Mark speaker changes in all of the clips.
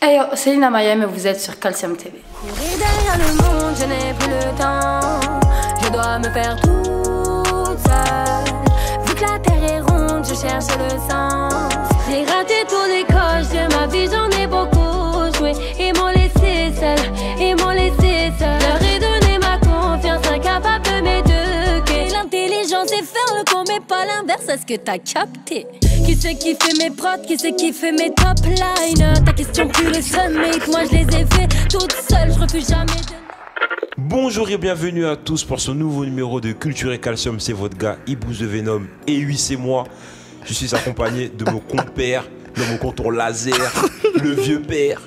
Speaker 1: Hey, c'est Lina Mayem et vous êtes sur Calcium TV.
Speaker 2: Courir derrière le monde, je n'ai plus le temps. Je dois me faire toute seule. Vu que la terre est ronde, je cherche le sens. J'ai raté tous les coches de ma vie, j'en ai beaucoup joué. Ils m'ont laissé seule, ils m'ont laissé seule. Leur ai donné ma confiance, incapable de m'éduquer. L'intelligence est faire le con, mais pas l'inverse, est-ce que t'as capté? Qui c'est qui fait mes prods, qui c'est qui fait mes top lines? Ta question pue le summit, moi je les ai fait toute seule, je refuse jamais de...
Speaker 3: Bonjour et bienvenue à tous pour ce nouveau numéro de Culture et Calcium, c'est votre gars Ibou The Venom. Et oui, c'est moi, je suis accompagné de mon compère, de mon contour laser, le vieux père,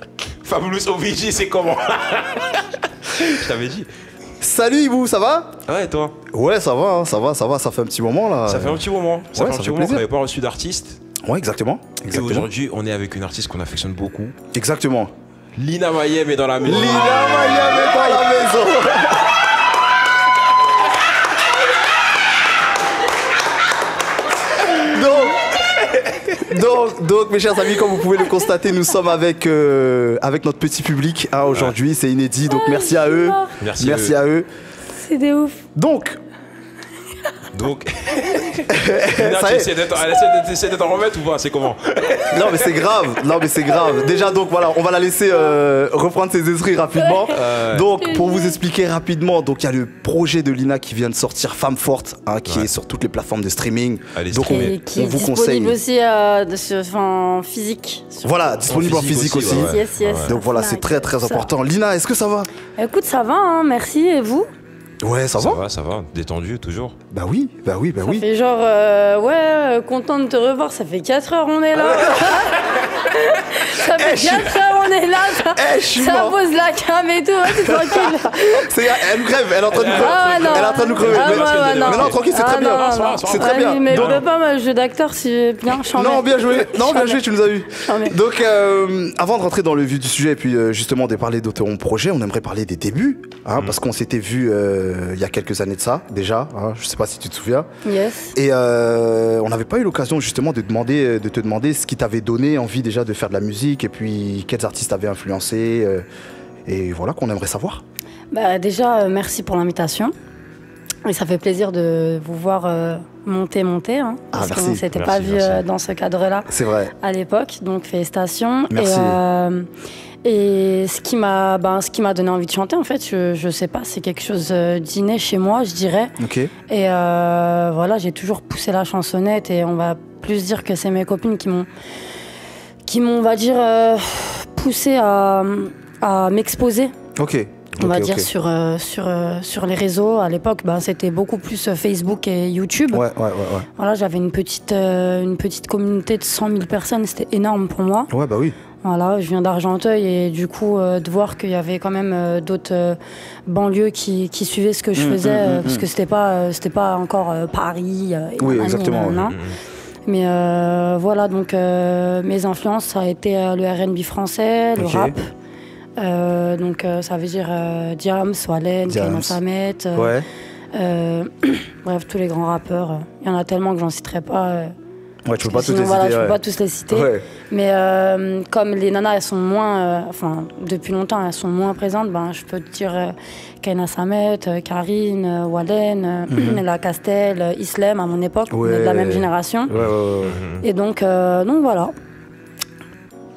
Speaker 3: Fabulous OVJ, c'est comment? Je t'avais dit.
Speaker 4: Salut Ibou, ça va?
Speaker 3: Ouais, et toi?
Speaker 4: Ouais, ça va, ça fait un petit moment là.
Speaker 3: Ça fait un petit moment, ça
Speaker 4: Ouais,
Speaker 3: fait un
Speaker 4: ça
Speaker 3: petit
Speaker 4: fait
Speaker 3: moment qu'on
Speaker 4: plaisir.
Speaker 3: n'avait pas reçu d'artiste.
Speaker 4: Ouais, exactement.
Speaker 3: Et aujourd'hui, on est avec une artiste qu'on affectionne beaucoup.
Speaker 4: Exactement.
Speaker 3: Lina Mayem est dans la maison.
Speaker 4: Lina Mayem est dans la maison. Donc, mes chers amis, comme vous pouvez le constater, nous sommes avec notre petit public aujourd'hui. C'est inédit, donc merci à eux.
Speaker 3: Merci
Speaker 4: à eux.
Speaker 1: C'est des ouf.
Speaker 4: Donc,
Speaker 3: Lina,
Speaker 4: ça
Speaker 3: tu
Speaker 4: y est.
Speaker 3: essaies de t'en remettre ou pas? C'est comment?
Speaker 4: non mais c'est grave. Déjà donc voilà, on va la laisser reprendre ses esprits rapidement. Donc pour vous expliquer rapidement, donc il y a le projet de Lina qui vient de sortir, Femme Forte, qui est sur toutes les plateformes de streaming.
Speaker 3: Allez,
Speaker 4: donc
Speaker 1: Et qui
Speaker 4: on
Speaker 1: est
Speaker 4: vous
Speaker 1: disponible
Speaker 4: conseille.
Speaker 1: aussi en physique.
Speaker 4: Voilà, disponible en physique aussi.
Speaker 3: ouais.
Speaker 1: Yes.
Speaker 4: Donc voilà, c'est très très important. Lina, est-ce que ça va?
Speaker 1: Écoute, ça va, hein, merci. Et vous?
Speaker 4: Ouais, ça va.
Speaker 3: Ça va, détendu toujours.
Speaker 4: Bah oui.
Speaker 1: Ça fait genre, content de te revoir, ça fait 4 heures on est là. Ça fait 4 heures on est là,
Speaker 4: je suis
Speaker 1: ça
Speaker 4: mort.
Speaker 1: pose la cam et tout, ouais, c'est tranquille.
Speaker 4: Elle crève, elle est en train de nous crever.
Speaker 1: Ah, non.
Speaker 4: Elle est en train de nous crever.
Speaker 1: Ah, ouais, non.
Speaker 4: Mais non, tranquille, c'est très bien. C'est très bien.
Speaker 1: Mais je
Speaker 4: Donc-
Speaker 1: veux pas mal jeu d'acteur, c'est bien chambé.
Speaker 4: Non, bien joué. Tu nous as eu.
Speaker 1: Chambé.
Speaker 4: Donc, avant de rentrer dans le vif du sujet et puis justement de parler de ton projet, on aimerait parler des débuts, parce qu'on s'était vu il y a quelques années de ça déjà. Je sais pas si tu te souviens.
Speaker 1: Yes.
Speaker 4: Et on n'avait pas eu l'occasion justement de te demander ce qui t'avait donné envie déjà de faire de la musique et puis quels artistes t'avaient influencé. Et voilà qu'on aimerait savoir.
Speaker 1: Bah, déjà, merci pour l'invitation. Et ça fait plaisir de vous voir monter, parce
Speaker 4: merci.
Speaker 1: qu'on ne s'était
Speaker 3: Merci,
Speaker 1: pas vu
Speaker 3: merci.
Speaker 1: dans ce cadre-là
Speaker 4: C'est vrai.
Speaker 1: à l'époque. Donc, félicitations.
Speaker 4: Merci.
Speaker 1: Et ce qui m'a donné envie de chanter, en fait, je sais pas, c'est quelque chose d'inné chez moi, je dirais.
Speaker 4: Ok.
Speaker 1: Et voilà, j'ai toujours poussé la chansonnette et on va plus dire que c'est mes copines qui m'ont, on va dire, poussé à m'exposer.
Speaker 4: Ok.
Speaker 1: On va dire sur les réseaux. À l'époque, c'était beaucoup plus Facebook et YouTube.
Speaker 4: Ouais.
Speaker 1: Voilà, j'avais une petite communauté de 100 000 personnes, c'était énorme pour moi.
Speaker 4: Ouais, bah oui.
Speaker 1: Voilà, je viens d'Argenteuil et du coup, de voir qu'il y avait quand même d'autres banlieues qui suivaient ce que je faisais, parce que c'était pas encore Paris.
Speaker 4: Oui, exactement.
Speaker 1: Mais voilà, donc mes influences, ça a été le R&B français, le
Speaker 4: Ok.
Speaker 1: rap. Donc ça veut dire Diams, Wallen, Kenan Samet,
Speaker 4: Ouais.
Speaker 1: bref, tous les grands rappeurs. Il y en a tellement que j'en citerai pas.
Speaker 4: Ouais, tu peux pas tous
Speaker 1: Sinon,
Speaker 4: les
Speaker 1: voilà,
Speaker 4: citer.
Speaker 1: je peux
Speaker 4: Ouais.
Speaker 1: pas tous les citer.
Speaker 4: Ouais.
Speaker 1: Mais comme les nanas, elles sont moins, depuis longtemps, elles sont moins présentes, je peux te dire Kenan Samet, Karine, Wallen, La Castel, Islem à mon époque, on est de la même génération.
Speaker 4: Ouais.
Speaker 1: Et donc voilà.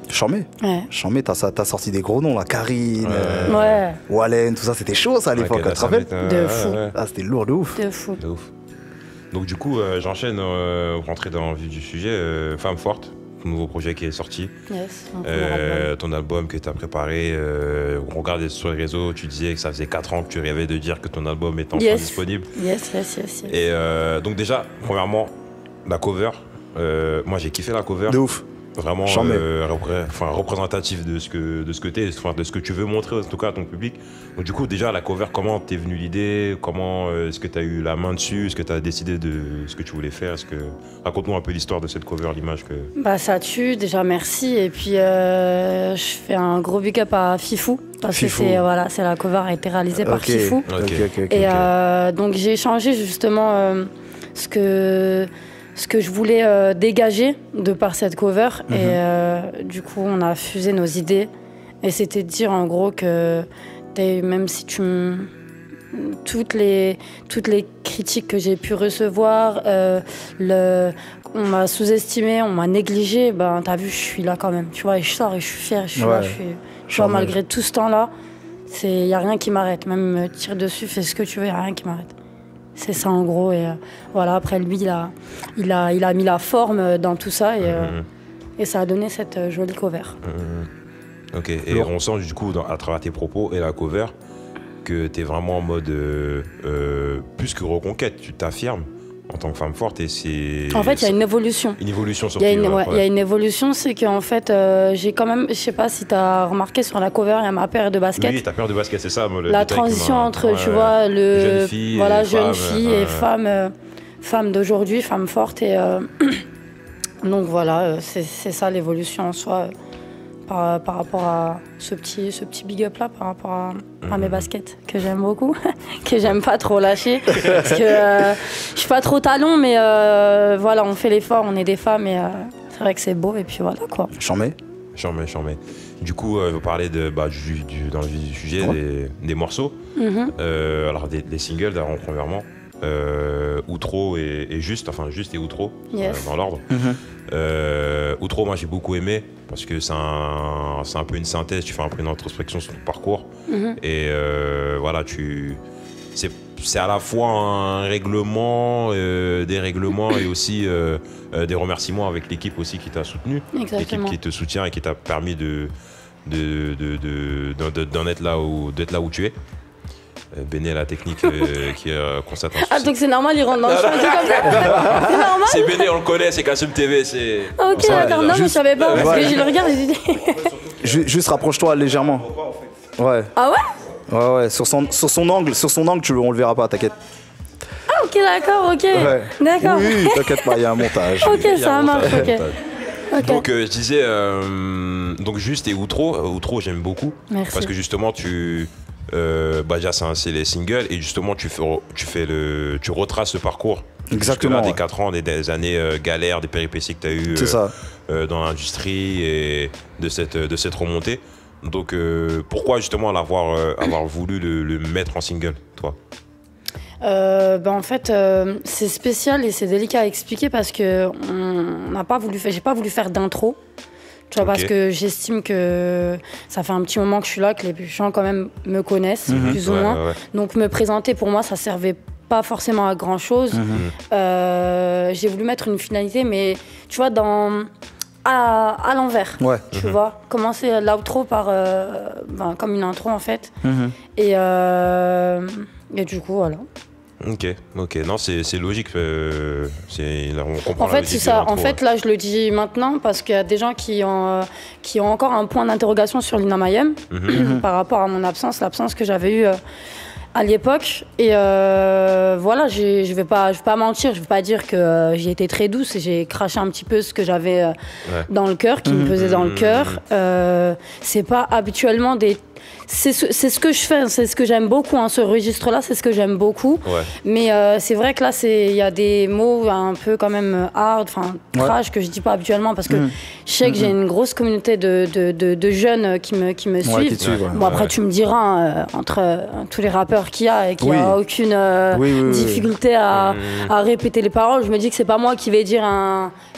Speaker 4: Chambé.
Speaker 1: Ouais.
Speaker 4: Chambé, t'as sorti des gros noms là. Karine,
Speaker 1: Ouais,
Speaker 4: Wallen, tout ça, c'était chaud ça à l'époque, tu te rappelles?
Speaker 1: De fou.
Speaker 4: Ah, c'était lourd de ouf.
Speaker 1: de fou.
Speaker 3: De ouf. Donc du coup, j'enchaîne pour rentrer dans le vif du sujet. Femme Forte, ton nouveau projet qui est sorti.
Speaker 1: Yes. mon premier album.
Speaker 3: Ton album que tu as préparé, on regardait sur les réseaux, tu disais que ça faisait 4 ans que tu rêvais de dire que ton album était enfin disponible.
Speaker 1: Yes.
Speaker 3: Et donc déjà, premièrement, la cover, moi j'ai kiffé la cover.
Speaker 4: De ouf.
Speaker 3: Vraiment
Speaker 4: Charmé.
Speaker 3: représentatif de ce que t'es, de ce que tu veux montrer en tout cas à ton public. Donc du coup déjà la cover, comment t'es venue l'idée, comment est-ce que t'as eu la main dessus, est-ce que t'as décidé de ce que tu voulais faire, raconte-nous un peu l'histoire de cette cover, l'image que...
Speaker 1: Ça tue, déjà merci. Et puis je fais un gros big up à Fifou. Parce
Speaker 4: Fifou.
Speaker 1: que c'est la cover a été réalisée par Fifou.
Speaker 4: Ok.
Speaker 1: Et donc j'ai échangé justement ce que je voulais dégager de par cette cover. Et du coup, on a fusé nos idées. Et c'était de dire en gros que même si toutes les critiques que j'ai pu recevoir, on m'a sous-estimé, on m'a négligé, ben t'as vu, je suis là quand même, tu vois, et je sors et je suis fière, je suis là, tu vois, malgré tout ce temps-là, il n'y a rien qui m'arrête, même me tire dessus, fais ce que tu veux, il n'y a rien qui m'arrête. C'est ça en gros, et voilà, après lui, il a mis la forme dans tout ça, et ça a donné cette jolie cover.
Speaker 3: Ok, et on sent du coup, à travers tes propos et la cover, que tu es vraiment en mode plus que reconquête, tu t'affirmes en tant que femme forte et c'est...
Speaker 1: En fait, il y a une évolution.
Speaker 3: Une évolution surtout.
Speaker 1: Il y a une évolution, c'est qu'en fait, j'ai quand même, je sais pas si tu as remarqué sur la cover, il y a ma paire de baskets.
Speaker 3: Oui, ta paire de baskets, c'est ça.
Speaker 1: La transition entre, tu vois, jeune fille et femme d'aujourd'hui, femme forte. Et donc voilà, c'est ça l'évolution en soi. Par rapport à ce petit big up là, par rapport à mes baskets que j'aime beaucoup, que j'aime pas trop lâcher, parce que je suis pas trop talon, mais voilà, on fait l'effort, on est des femmes et c'est vrai que c'est beau et puis voilà quoi.
Speaker 4: J'en mets.
Speaker 3: Du coup, vous parlez dans le vif du sujet des morceaux, alors des singles d'ailleurs, premièrement. Outro et Juste, enfin Juste et Outro, dans l'ordre. Outro, moi j'ai beaucoup aimé parce que c'est un peu une synthèse, tu fais un peu une introspection sur ton parcours et voilà, c'est à la fois un règlement, des règlements et aussi des remerciements avec l'équipe aussi qui t'a soutenu, l'équipe qui te soutient et qui t'a permis d'en être là où tu es. Béné la technique qui constate un souci.
Speaker 1: Ah donc c'est normal, il rentre dans le champ comme ça. C'est normal.
Speaker 3: C'est Béné, on le connaît, c'est Kassoum TV, c'est...
Speaker 1: Ok, d'accord, non mais je savais pas, parce que je le regarde et j'ai dit...
Speaker 4: Juste rapproche-toi légèrement. Ouais.
Speaker 1: Ah ouais?
Speaker 4: Ouais, sur son angle, on le verra pas, t'inquiète.
Speaker 1: Ah ok, d'accord, ok. Ouais. D'accord.
Speaker 4: Oui, t'inquiète pas, il y a un montage.
Speaker 1: Ok, ça marche, ok. Okay.
Speaker 3: Donc je disais, donc Juste et Outro j'aime beaucoup.
Speaker 1: Merci.
Speaker 3: Parce que justement déjà c'est les singles et justement tu retraces le parcours.
Speaker 4: Exactement.
Speaker 3: Des 4 ans, des années galères, des péripéties que tu as eues dans l'industrie et de cette remontée. Donc pourquoi justement avoir voulu le mettre en single, toi?
Speaker 1: En fait, c'est spécial et c'est délicat à expliquer parce que j'ai pas voulu faire d'intro. Tu vois, parce que j'estime que ça fait un petit moment que je suis là, que les gens quand même me connaissent, plus ou moins. Ouais. Donc me présenter, pour moi, ça servait pas forcément à grand-chose. J'ai voulu mettre une finalité, mais tu vois, à l'envers. Ouais. Tu vois, commencer l'outro par comme une intro, en fait. Et du coup, voilà.
Speaker 3: Ok, non, c'est logique. On comprend
Speaker 1: en fait, c'est ça. En fait, là, je le dis maintenant parce qu'il y a des gens qui ont encore un point d'interrogation sur Lina Mayem par rapport à mon l'absence que j'avais eue à l'époque. Et voilà, je vais pas mentir, je vais pas dire que j'ai été très douce et j'ai craché un petit peu ce que j'avais dans le cœur, qui me pesait dans le cœur. C'est pas habituellement c'est ce que je fais, c'est ce que j'aime beaucoup, ce registre-là, c'est ce que j'aime beaucoup. Ouais. Mais c'est vrai que là, il y a des mots un peu quand même hard, trash, que je dis pas habituellement parce que je sais que j'ai une grosse communauté de jeunes qui me suivent. Bon, après, tu me diras, entre tous les rappeurs qu'il y a et qu'il n'y a aucune difficulté à répéter les paroles, je me dis que c'est pas moi qui vais dire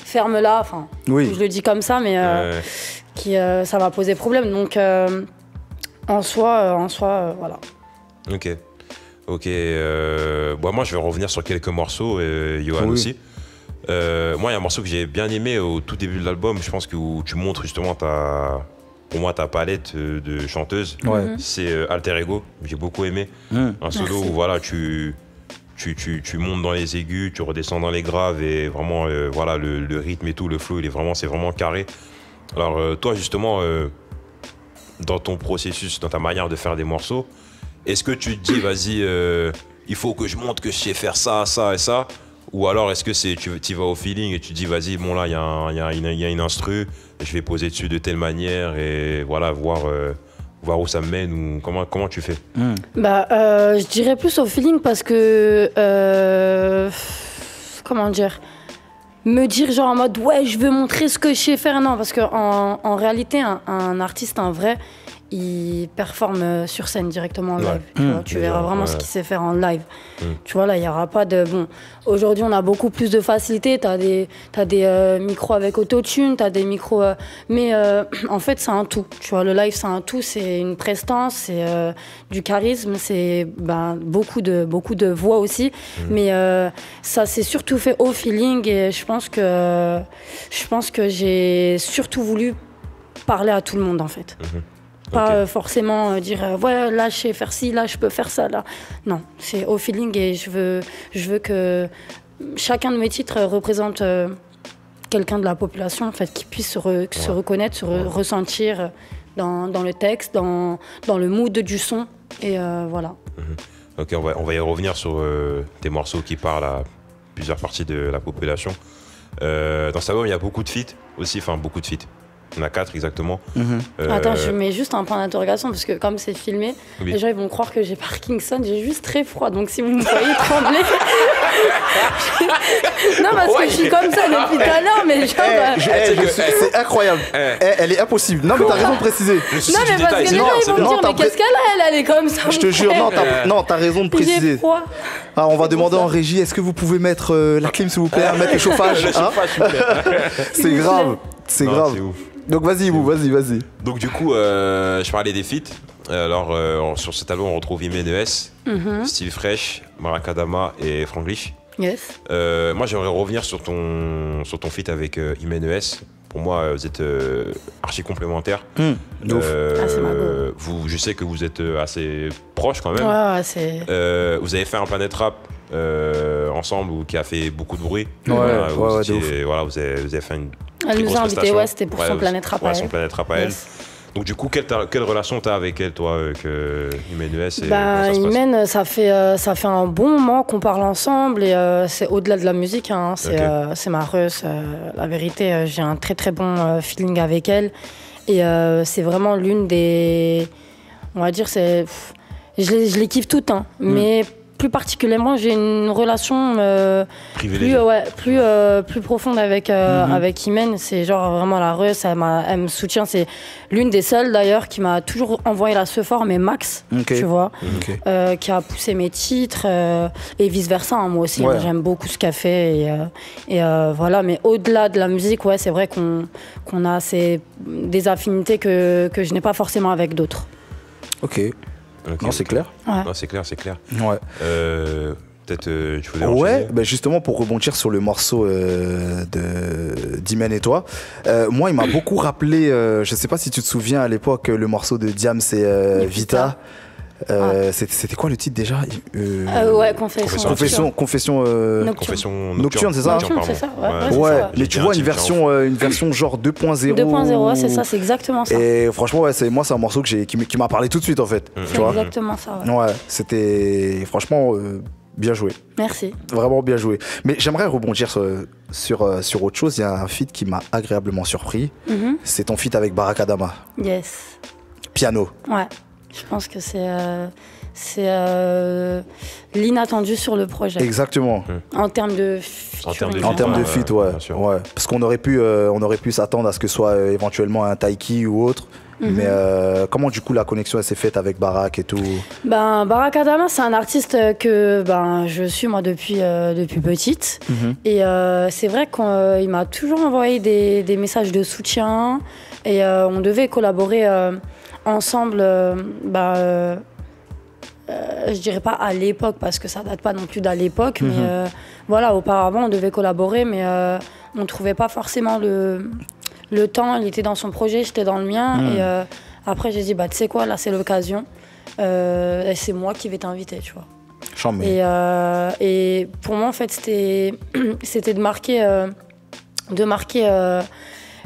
Speaker 1: ferme-la, je le dis comme ça, mais ça va poser problème. Donc... En soi, voilà.
Speaker 3: Ok. Moi, je vais revenir sur quelques morceaux, Yohan aussi. Moi, il y a un morceau que j'ai bien aimé au tout début de l'album. Je pense que où tu montres justement ta palette de chanteuse. C'est Alter Ego. J'ai beaucoup aimé. Un solo où voilà, tu montes dans les aigus, tu redescends dans les graves et vraiment, voilà, le rythme et tout, le flow, c'est vraiment carré. Alors, toi, justement... dans ton processus, dans ta manière de faire des morceaux, est-ce que tu te dis, vas-y, il faut que je montre que je sais faire ça, ça et ça, ou alors est-ce que tu vas au feeling et tu te dis, vas-y, bon là, il y a une instru, je vais poser dessus de telle manière et voilà, voir où ça me mène, ou comment tu fais?
Speaker 1: Je dirais plus au feeling parce que, comment dire, me dire genre en mode ouais je veux montrer ce que je sais faire, non, parce que en réalité un artiste, un vrai, il performe sur scène directement en live. Tu verras vraiment ce qu'il sait faire en live. Tu vois, là, il n'y aura pas de... Bon, aujourd'hui, on a beaucoup plus de facilité. T'as des micros avec autotune, t'as des micros... mais en fait, c'est un tout. Tu vois, le live, c'est un tout. C'est une prestance, c'est du charisme, c'est beaucoup de voix aussi. Mais ça s'est surtout fait au feeling et je pense que j'ai surtout voulu parler à tout le monde, en fait. Pas forcément dire ouais là je sais faire ci, là je peux faire ça, là. Non, c'est au feeling et je veux que chacun de mes titres représente quelqu'un de la population, en fait, qui puisse se reconnaître, se ressentir dans le texte, dans le mood du son et voilà.
Speaker 3: Ok, on va y revenir sur tes morceaux qui parlent à plusieurs parties de la population. Dans cet album il y a beaucoup de feats aussi, enfin beaucoup de feats. Il y en a 4 exactement.
Speaker 1: Attends, je mets juste un point d'interrogation parce que comme c'est filmé, les gens ils vont croire que j'ai Parkinson. J'ai juste très froid, donc si vous me voyez trembler... non, parce que je suis comme ça depuis tout à l'heure, mais genre...
Speaker 4: c'est incroyable. Elle est impossible. Non, mais t'as raison de préciser.
Speaker 1: Non, mais parce que les gens ils vont me dire, mais qu'est-ce qu'elle a, elle est comme ça.
Speaker 4: Je te jure, non, t'as raison de préciser.
Speaker 1: J'ai froid.
Speaker 4: Ah, on va demander en régie, est-ce que vous pouvez mettre la clim s'il vous plaît, mettre le chauffage, C'est grave, c'est grave. Donc vas-y.
Speaker 3: Donc du coup, je parlais des feats. Alors sur cet album, on retrouve Imenes, Steve Fresh, Maracadama et Franglish.
Speaker 1: Yes.
Speaker 3: Moi, j'aimerais revenir sur ton feat avec Imenes. Pour moi, vous êtes archi complémentaires.
Speaker 1: c'est ma go.
Speaker 3: Je sais que vous êtes assez proches quand même.
Speaker 1: Ouais, c'est...
Speaker 3: vous avez fait un Planet Rap ensemble qui a fait beaucoup de bruit.
Speaker 4: Voilà,
Speaker 3: vous avez fait une...
Speaker 1: Elle nous a invités, c'était pour son Planet Rap à elle.
Speaker 3: Son Planet Rap à elle. Donc du coup, quelle relation t'as avec elle, toi, avec Imenes?
Speaker 1: Imen, ça fait un bon moment qu'on parle ensemble et c'est au-delà de la musique, hein, c'est ma reuse. La vérité, j'ai un très très bon feeling avec elle et c'est vraiment l'une des... On va dire, je les kiffe toutes, hein, mais... Plus particulièrement, j'ai une relation plus profonde avec Imen. C'est genre vraiment la reuse, elle me soutient. C'est l'une des seules d'ailleurs qui m'a toujours envoyé la Sephora, mais Max, tu vois, qui a poussé mes titres et vice versa. Hein, moi aussi, j'aime beaucoup ce qu'elle fait et voilà. Mais au-delà de la musique, c'est vrai qu'on a des affinités que je n'ai pas forcément avec d'autres.
Speaker 4: Ok. Non, c'est clair.
Speaker 3: Ouais. Non, c'est clair.
Speaker 4: Ouais.
Speaker 3: Peut-être tu voulais enchaîner.
Speaker 4: Justement pour rebondir sur le morceau d'Imen et toi, moi il m'a beaucoup rappelé, je sais pas si tu te souviens à l'époque, le morceau de Diams et Vita. C'était quoi le titre déjà? Confession nocturne, c'est ça?
Speaker 1: C'est ça,
Speaker 4: mais tu vois une version genre 2.0.
Speaker 1: 2.0, c'est ça, c'est exactement ça.
Speaker 4: Et franchement, c'est un morceau qui m'a parlé tout de suite en fait.
Speaker 1: C'est exactement ça.
Speaker 4: Ouais, c'était franchement bien joué.
Speaker 1: Merci.
Speaker 4: Vraiment bien joué. Mais j'aimerais rebondir sur autre chose. Il y a un feat qui m'a agréablement surpris. C'est ton feat avec Barakadama.
Speaker 1: Yes.
Speaker 4: Piano.
Speaker 1: Ouais. Je pense que c'est l'inattendu sur le projet.
Speaker 4: Exactement.
Speaker 1: En termes de featuring.
Speaker 4: En termes de feat, ouais. Parce qu'on aurait pu s'attendre à ce que ce soit éventuellement un Taiki ou autre. Mais comment du coup la connexion elle s'est faite avec Barak et tout?
Speaker 1: Barakadama, c'est un artiste que je suis moi depuis petite. Et c'est vrai qu'il m'a toujours envoyé des messages de soutien et on devait collaborer ensemble, je dirais pas à l'époque parce que ça date pas non plus d'à l'époque, mais voilà, auparavant on devait collaborer, mais on trouvait pas forcément le temps. Il était dans son projet, j'étais dans le mien, et après j'ai dit tu sais quoi, là c'est l'occasion, et c'est moi qui vais t'inviter, tu vois. Et pour moi en fait c'était de marquer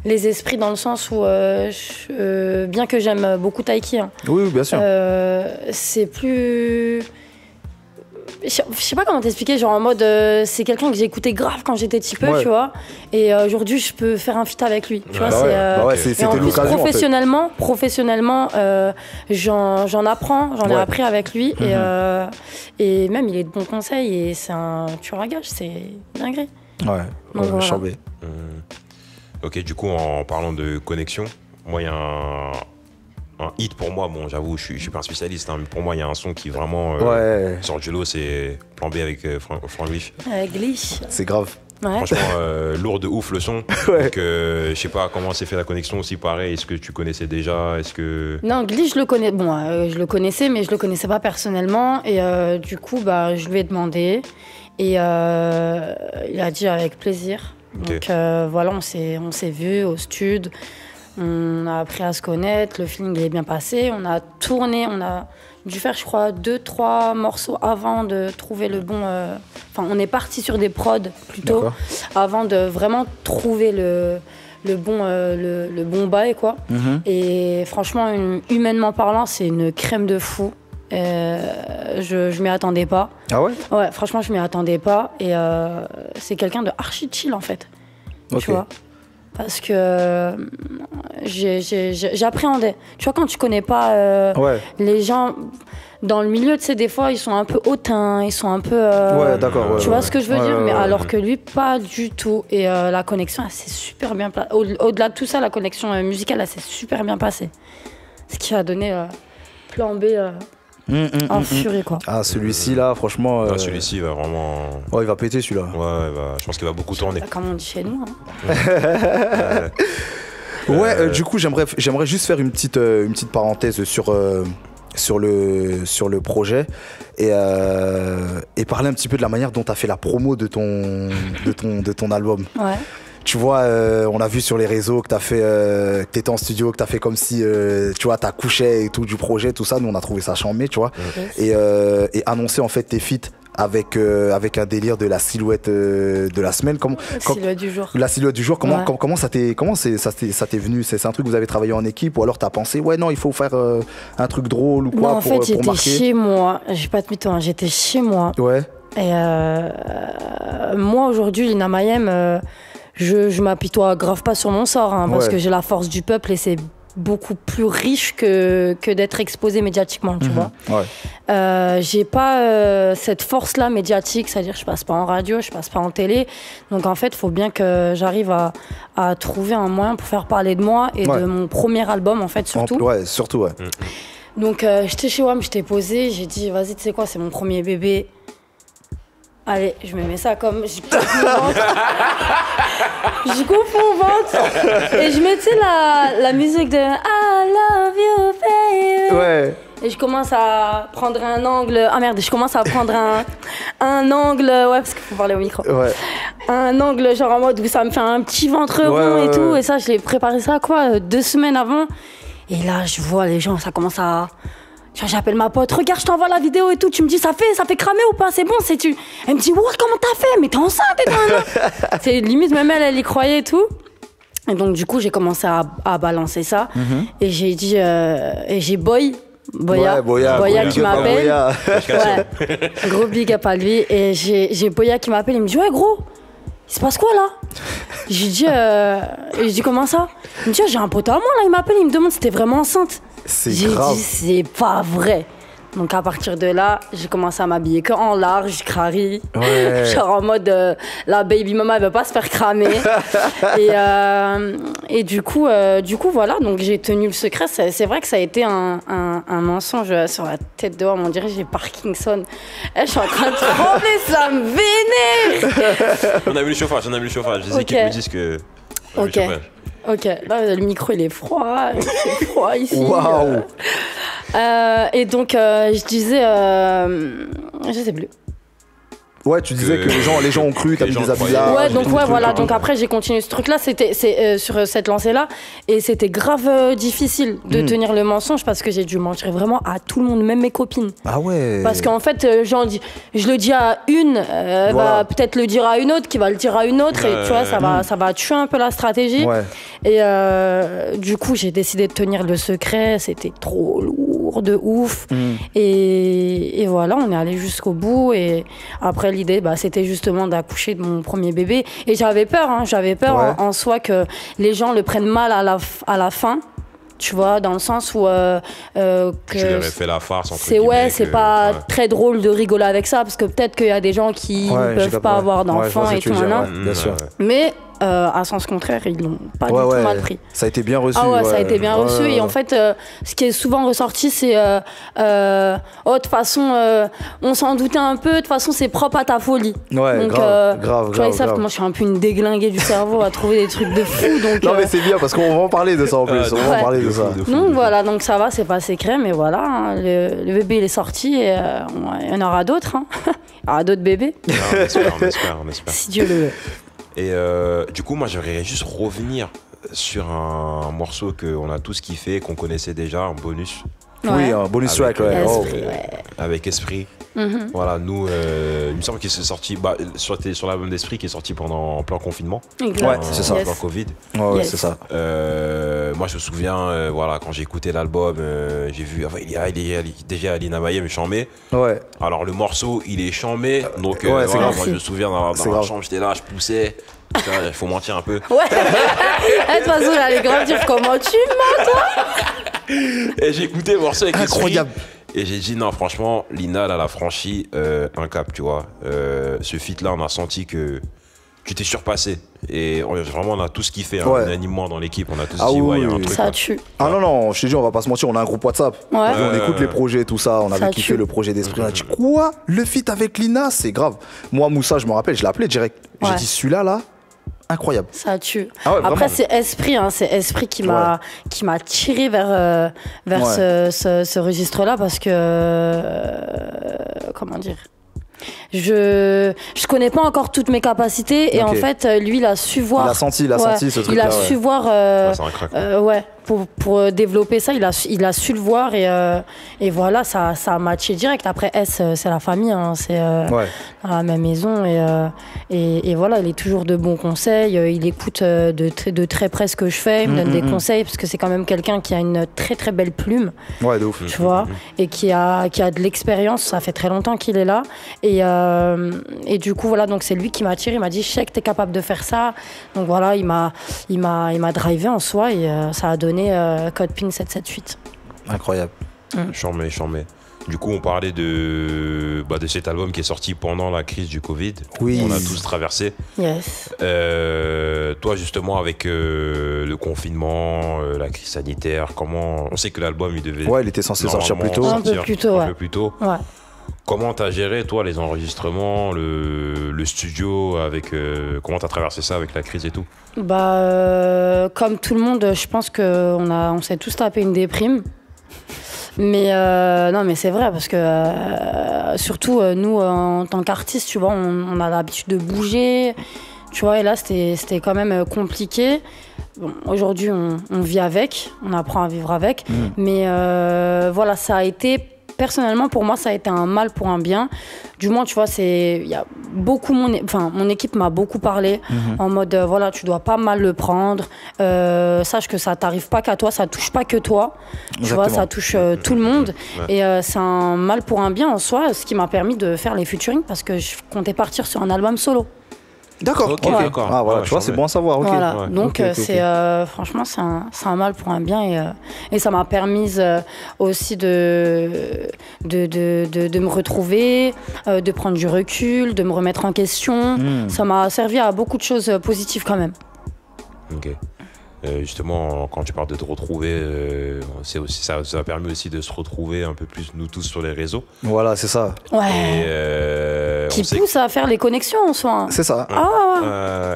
Speaker 1: les esprits dans le sens où, bien que j'aime beaucoup Taiki, hein,
Speaker 4: oui, bien sûr.
Speaker 1: C'est plus... Je sais pas comment t'expliquer, genre en mode, c'est quelqu'un que j'écoutais grave quand j'étais petit peu, tu vois, et aujourd'hui je peux faire un feat avec lui, tu vois,
Speaker 4: c'était
Speaker 1: et en plus
Speaker 4: l'occasion,
Speaker 1: professionnellement, j'en apprends, ai appris avec lui, et même il est de bons conseils, et c'est un tueur à gages, c'est dinguerie.
Speaker 4: Ouais,
Speaker 1: voilà.
Speaker 4: chambé.
Speaker 3: Ok, du coup, en parlant de connexion, moi, il y a un hit pour moi. Bon, j'avoue, je suis pas un spécialiste, hein, mais pour moi, il y a un son qui vraiment sort du lot, c'est Plan B avec Franglish.
Speaker 1: Avec Glitch.
Speaker 4: C'est grave.
Speaker 1: Ouais.
Speaker 3: Franchement, lourd de ouf le son.
Speaker 4: Ouais.
Speaker 3: Donc, je sais pas comment s'est fait la connexion aussi, pareil. Est-ce que tu connaissais déjà? Est-ce que...
Speaker 1: Non, Glitch, je le connais. Bon, je le connaissais, mais je le connaissais pas personnellement. Et du coup, je lui ai demandé. Et il a dit avec plaisir.
Speaker 3: Okay.
Speaker 1: Donc voilà, on s'est vus au stud. On a appris à se connaître. Le feeling il est bien passé. On a tourné. On a dû faire, je crois, 2-3 morceaux avant de trouver le bon... Enfin, on est parti sur des prods plutôt.
Speaker 4: D'accord.
Speaker 1: Avant de vraiment trouver le bon bail, quoi. Et franchement, humainement parlant, c'est une crème de fou. Je m'y attendais pas.
Speaker 4: Ah ouais?
Speaker 1: Ouais, franchement, je m'y attendais pas. Et c'est quelqu'un de archi chill, en fait.
Speaker 4: Ok.
Speaker 1: Tu vois? Parce que j'appréhendais. Tu vois, quand tu connais pas les gens dans le milieu, tu sais, des fois, ils sont un peu hautains, ils sont un peu...
Speaker 4: Ouais, d'accord. Ouais,
Speaker 1: tu vois ce que je veux dire? Mais
Speaker 4: ouais.
Speaker 1: alors que lui, pas du tout. Et la connexion, elle s'est super bien passée. Au-delà de tout ça, la connexion musicale, elle s'est super bien passée. Ce qui a donné Plan B en furie, quoi.
Speaker 4: Ah, celui-ci, là, franchement...
Speaker 3: Ouais, celui-ci va vraiment...
Speaker 4: Oh, il va péter, celui-là.
Speaker 3: Ouais, je pense qu'il va beaucoup tourner.
Speaker 1: Comme on dit chez nous. Hein.
Speaker 4: Du coup, j'aimerais juste faire une petite parenthèse sur le projet et parler un petit peu de la manière dont tu as fait la promo de ton album.
Speaker 1: Ouais.
Speaker 4: Tu vois, on a vu sur les réseaux que que t'étais en studio, que t'as fait comme si, tu vois, t'as couché et tout du projet, tout ça. Nous, on a trouvé ça chambé, tu vois.
Speaker 1: Yes.
Speaker 4: Et annoncer en fait tes feats avec un délire de la silhouette de la semaine.
Speaker 1: Silhouette du jour.
Speaker 4: La silhouette du jour. Comment
Speaker 1: Ouais.
Speaker 4: ça t'est venu? C'est un truc que vous avez travaillé en équipe ou alors t'as pensé, ouais, non, il faut faire un truc drôle ou quoi
Speaker 1: Non, en fait,
Speaker 4: pour
Speaker 1: j'étais
Speaker 4: marquer?
Speaker 1: chez moi. J'ai pas de mytho, hein. J'étais chez moi.
Speaker 4: Ouais.
Speaker 1: Et moi, aujourd'hui, Lina Mayhem, je m'apitoie grave pas sur mon sort, hein, parce que j'ai la force du peuple et c'est beaucoup plus riche que d'être exposé médiatiquement, tu vois.
Speaker 4: Ouais.
Speaker 1: J'ai pas cette force-là médiatique, c'est-à-dire je passe pas en radio, je passe pas en télé. Donc en fait, il faut bien que j'arrive à trouver un moyen pour faire parler de moi et de mon premier album, en fait, surtout.
Speaker 4: Ouais, surtout, ouais.
Speaker 1: Donc j'étais chez WAM, j'étais posée, j'ai dit, vas-y, tu sais quoi, c'est mon premier bébé. Allez, je me mets ça comme... Je confonds au ventre. Et je mets, tu sais, la musique de I love you, baby.
Speaker 4: Ouais.
Speaker 1: Et je commence à prendre un angle... Ah merde, je commence à prendre un angle... Ouais, parce qu'il faut parler au micro. Ouais. Un angle genre en mode où ça me fait un petit ventre rond et tout. Et ça, je l'ai préparé ça, 2 semaines avant. Et là, je vois les gens, ça commence à... J'appelle ma pote, regarde, je t'envoie la vidéo et tout. Tu me dis, ça fait cramer ou pas? C'est bon, c'est-tu? Elle me dit, ouais, comment t'as fait? Mais t'es enceinte et tout. C'est limite, même elle y croyait et tout. Et donc, du coup, j'ai commencé à balancer ça. Et j'ai dit, et j'ai Boya qui m'appelle. Ouais, gros big up à lui. Et j'ai Boya qui m'appelle. Il me dit, ouais, gros, il se passe quoi là? J'ai dit, comment ça? Il me dit, j'ai un pote à moi là, il m'appelle, il me demande si t'es vraiment enceinte. J'ai dit, c'est pas vrai. Donc à partir de là, j'ai commencé à m'habiller que en large, crari. Ouais. Genre en mode, la baby mama, elle veut pas se faire cramer. et du coup, voilà, donc j'ai tenu le secret. C'est vrai que ça a été un mensonge sur la tête de homme. On dirait que j'ai Parkinson. Je suis en train de trembler, ça me vénère.
Speaker 3: On a vu le chauffage. Les équipes me disent que...
Speaker 1: Ok, là le micro il est froid, c'est froid ici.
Speaker 4: Waouh.
Speaker 1: Et donc je disais, je sais plus.
Speaker 4: Ouais, tu disais que les gens ont cru, t'as mis des habillages.
Speaker 1: Ouais, donc voilà. Donc après, j'ai continué ce truc-là. C'est sur cette lancée-là, et c'était grave difficile de tenir le mensonge parce que j'ai dû mentir vraiment à tout le monde, même mes copines.
Speaker 4: Ah ouais.
Speaker 1: Parce qu'en fait, je le dis à une, elle va peut-être le dire à une autre, qui va le dire à une autre, et tu vois, ça va tuer un peu la stratégie. Ouais. Et du coup, j'ai décidé de tenir le secret. C'était trop lourd, de ouf. Et voilà, on est allé jusqu'au bout. Et après, l'idée, c'était justement d'accoucher de mon premier bébé. Et j'avais peur, en soi que les gens le prennent mal à la fin. Tu vois, dans le sens où
Speaker 3: Tu leur as fait la farce entre
Speaker 1: c'est
Speaker 3: guillemets,
Speaker 1: c'est pas très drôle de rigoler avec ça, parce que peut-être qu'il y a des gens qui ne peuvent pas avoir d'enfants et tout,
Speaker 4: bien sûr.
Speaker 1: Mais à sens contraire, ils l'ont pas du tout mal pris.
Speaker 4: Ça a été bien reçu.
Speaker 1: Ah ouais, ça a été bien reçu. Et en fait, ce qui est souvent ressorti, c'est de toute façon, on s'en doutait un peu, de toute façon, c'est propre à ta folie.
Speaker 4: Ouais,
Speaker 1: donc,
Speaker 4: grave.
Speaker 1: Tu vois, ils savent que moi, je suis un peu une déglinguée du cerveau à trouver des trucs de fou. Donc,
Speaker 4: non, mais c'est bien parce qu'on va en parler de ça en plus. On va en parler de ça.
Speaker 1: Donc voilà, donc ça va, c'est pas secret, mais voilà, hein, le bébé, il est sorti et il y en aura d'autres. Hein. Il y aura d'autres bébés.
Speaker 3: Non, on espère.
Speaker 1: Si Dieu le veut.
Speaker 3: Et du coup, moi, j'aimerais juste revenir sur un morceau qu'on a tous kiffé, qu'on connaissait déjà, un bonus.
Speaker 4: Oui, un bonus track,
Speaker 3: Avec Esprit. Mm-hmm. Voilà, nous, il me semble qu'il s'est sorti sur l'album d'Esprit qui est sorti en plein confinement.
Speaker 1: Exact.
Speaker 4: C'est ça.
Speaker 3: Pendant Covid.
Speaker 4: Ouais, c'est ça.
Speaker 3: Moi, je me souviens, voilà, quand j'ai écouté l'album, j'ai vu, déjà Alina Mayem chambé. Ouais. Alors, le morceau, il est chambé. Donc, voilà, moi, je me souviens dans la chambre, j'étais là, je poussais. Il faut mentir un peu.
Speaker 1: Ouais. De toute façon, j'allais grave dire comment tu mens, toi.
Speaker 3: Et j'ai écouté le morceau avec
Speaker 4: incroyable.
Speaker 3: Et j'ai dit non, franchement, Lina, elle a franchi un cap, tu vois. Ce feat-là, on a senti que tu t'es surpassé. Et vraiment, on a tous kiffé, unanimement dans l'équipe. On a tous dit, il y a un truc.
Speaker 1: Ça tue.
Speaker 4: Ah non, je te dis, on va pas se mentir, on a un groupe WhatsApp. Ouais. On écoute les projets, tout ça. On avait kiffé le projet d'Esprit. On a dit, quoi? Le feat avec Lina, c'est grave. Moi, Moussa, je me rappelle, je l'ai appelé direct. J'ai dit, celui-là, incroyable.
Speaker 1: Ça tue.
Speaker 4: Après,
Speaker 1: c'est Esprit, hein, c'est Esprit qui m'a tiré vers ce registre-là, parce que comment dire, je connais pas encore toutes mes capacités, et en fait, lui, il a su voir.
Speaker 4: Il a senti ce truc-là.
Speaker 1: Il a su voir.
Speaker 3: C'est un crack.
Speaker 1: Pour développer ça, il a su le voir, et voilà, ça a matché direct. Après, c'est la famille, hein, c'est dans la même maison, et voilà, il est toujours de bons conseils, il écoute de très près ce que je fais, il me donne des conseils, parce que c'est quand même quelqu'un qui a une très très belle plume,
Speaker 4: de ouf.
Speaker 1: Tu vois, et qui a de l'expérience. Ça fait très longtemps qu'il est là, et du coup voilà, donc c'est lui qui m'a attiré, il m'a dit, je sais que t'es capable de faire ça, donc voilà, il m'a drivé en soi, et ça a donné Code Pink 778.
Speaker 4: Incroyable.
Speaker 3: Chambé. Du coup, on parlait de cet album qui est sorti pendant la crise du Covid. Oui. On a tous traversé.
Speaker 1: Yes.
Speaker 3: Toi, justement, avec le confinement, la crise sanitaire, comment... On sait que l'album, il était censé sortir plus tôt.
Speaker 1: Un peu plus tôt. Ouais.
Speaker 3: Comment t'as géré, toi, les enregistrements, le studio, comment t'as traversé ça avec la crise et tout?
Speaker 1: Comme tout le monde, je pense qu'on s'est tous tapé une déprime. Mais non, mais c'est vrai, parce que surtout nous, en tant qu'artistes, tu vois, on a l'habitude de bouger, tu vois, et là c'était quand même compliqué. Bon, aujourd'hui on vit avec, on apprend à vivre avec, mais voilà, ça a été, personnellement pour moi, ça a été un mal pour un bien. Du moins, tu vois, il y a beaucoup, mon équipe m'a beaucoup parlé, en mode voilà, tu dois pas mal le prendre, sache que ça t'arrive pas qu'à toi, ça touche pas que toi. Tu vois, ça touche tout le monde. Ouais. Et c'est un mal pour un bien en soi, ce qui m'a permis de faire les featuring, parce que je comptais partir sur un album solo.
Speaker 4: D'accord.
Speaker 3: D'accord.
Speaker 4: Ah voilà, tu vois, c'est bon à savoir. Okay.
Speaker 1: Voilà. Ouais. Donc c'est franchement, c'est un mal pour un bien, et ça m'a permis aussi de me retrouver, de prendre du recul, de me remettre en question. Ça m'a servi à beaucoup de choses positives quand même.
Speaker 3: Ok. Justement, quand tu parles de te retrouver, c'est aussi, ça a permis aussi de se retrouver un peu plus, nous tous, sur les réseaux.
Speaker 4: Voilà, c'est ça.
Speaker 1: Ouais. Qui pousse à faire les connexions en soi.
Speaker 4: C'est ça.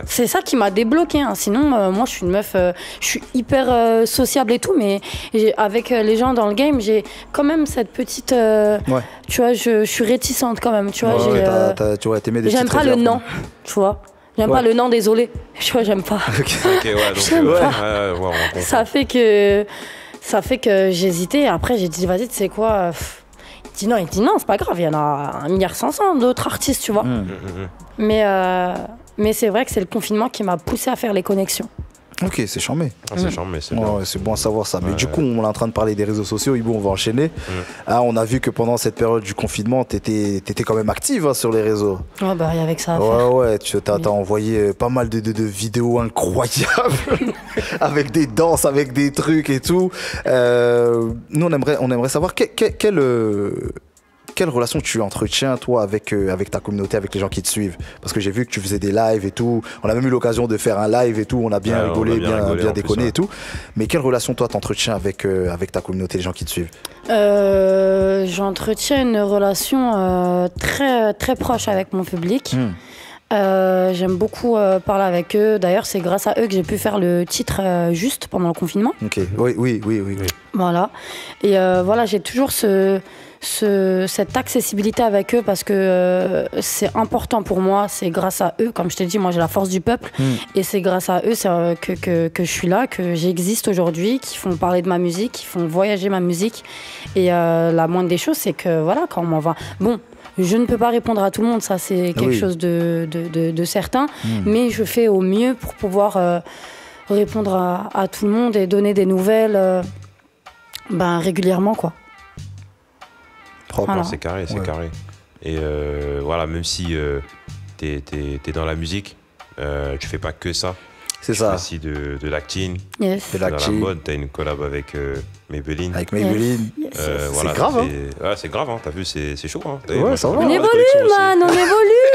Speaker 1: C'est ça qui m'a débloqué. Hein. Sinon, moi, je suis une meuf, je suis hyper sociable et tout, mais avec les gens dans le game, j'ai quand même cette petite. Tu vois, je suis réticente quand même. Tu vois,
Speaker 4: t'aimais des
Speaker 1: j'aime pas le non, tu vois. J'aime pas le non, désolé. Tu vois, j'aime pas. Ça fait que j'ai hésité. Après, j'ai dit, vas-y, tu sais quoi, il dit non, c'est pas grave. Il y en a 1,5 milliard d'autres artistes, tu vois. Mais c'est vrai que c'est le confinement qui m'a poussé à faire les connexions.
Speaker 4: Ok, c'est charmé.
Speaker 3: Ah, c'est charmé, c'est
Speaker 4: Ouais,
Speaker 3: bien.
Speaker 4: ouais, c'est bon à savoir ça. Mais du coup, on est en train de parler des réseaux sociaux. Ibo, on va enchaîner. Ah, on a vu que pendant cette période du confinement, t'étais quand même active hein, sur les réseaux.
Speaker 1: Ouais, bah, il y avait que ça à faire.
Speaker 4: Ouais, t'as envoyé pas mal de vidéos incroyables avec des danses, avec des trucs et tout. Nous, on aimerait savoir quelle relation tu entretiens, toi, avec ta communauté, avec les gens qui te suivent. Parce que j'ai vu que tu faisais des lives et tout. On a même eu l'occasion de faire un live et tout. On a bien rigolé, bien déconné et tout. Mais quelle relation, toi, t'entretiens avec ta communauté, les gens qui te suivent?
Speaker 1: J'entretiens une relation très, très proche avec mon public. J'aime beaucoup parler avec eux. D'ailleurs, c'est grâce à eux que j'ai pu faire le titre juste pendant le confinement.
Speaker 4: Ok, oui.
Speaker 1: Voilà. Et voilà, j'ai toujours cette accessibilité avec eux parce que c'est important pour moi. C'est grâce à eux, comme je t'ai dit, moi j'ai la force du peuple. Et c'est grâce à eux que je suis là, que j'existe aujourd'hui, qui font parler de ma musique, qui font voyager ma musique. Et la moindre des choses, c'est que voilà, quand on m'en va... Bon, je ne peux pas répondre à tout le monde, ça c'est quelque chose de certain. Mais je fais au mieux pour pouvoir répondre à tout le monde et donner des nouvelles régulièrement, quoi.
Speaker 3: Voilà. C'est carré. Et voilà, même si t'es dans la musique, tu fais pas que ça.
Speaker 4: C'est ça.
Speaker 3: Tu fais aussi de l'acting.
Speaker 1: Yes.
Speaker 3: Dans la mode, t'as une collab avec Maybelline.
Speaker 4: Avec Maybelline.
Speaker 3: Voilà,
Speaker 4: c'est grave, hein.
Speaker 3: Ouais, c'est grave, hein. T'as vu, c'est chaud, hein.
Speaker 4: Ouais, ça va.
Speaker 1: On évolue, man, on évolue.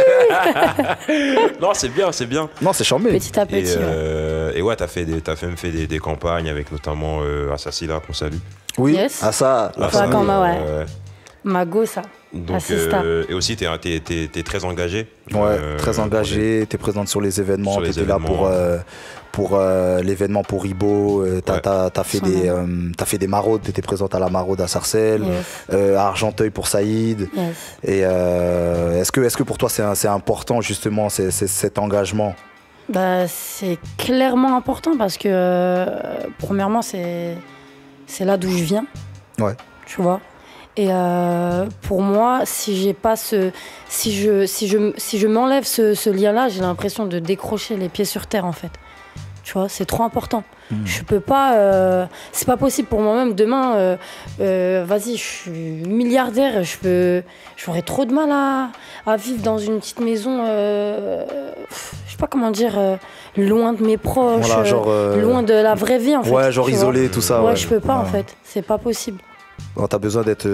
Speaker 3: Non, c'est bien.
Speaker 4: Non, c'est charmé.
Speaker 1: Petit à petit.
Speaker 3: Et ouais, t'as même fait des campagnes avec notamment Assassila, qu'on salue.
Speaker 4: Oui,
Speaker 1: Yes.
Speaker 4: ça.
Speaker 1: Mago, ça.
Speaker 3: Donc, et aussi, t'es très engagé.
Speaker 4: Ouais, très engagé. T'es présente sur les événements. T'étais là pour l'événement pour Ibo. T'as fait des maraudes. T'étais présente à la maraude à Sarcelles, à Argenteuil pour Saïd.
Speaker 1: Yes.
Speaker 4: Et est-ce que pour toi c'est important justement cet engagement?
Speaker 1: C'est clairement important parce que premièrement c'est là d'où je viens.
Speaker 4: Ouais.
Speaker 1: Tu vois. Et pour moi, si je m'enlève ce lien-là, j'ai l'impression de décrocher les pieds sur terre en fait. Tu vois, c'est trop important. Je peux pas. C'est pas possible pour moi-même. Demain, vas-y, je suis milliardaire. J'aurais trop de mal à vivre dans une petite maison. Je sais pas comment dire. Loin de mes proches. Voilà, loin de la vraie vie en fait.
Speaker 4: Ouais, genre isolé, tout ça.
Speaker 1: Ouais, je peux pas en fait. C'est pas possible.
Speaker 4: T'as besoin d'être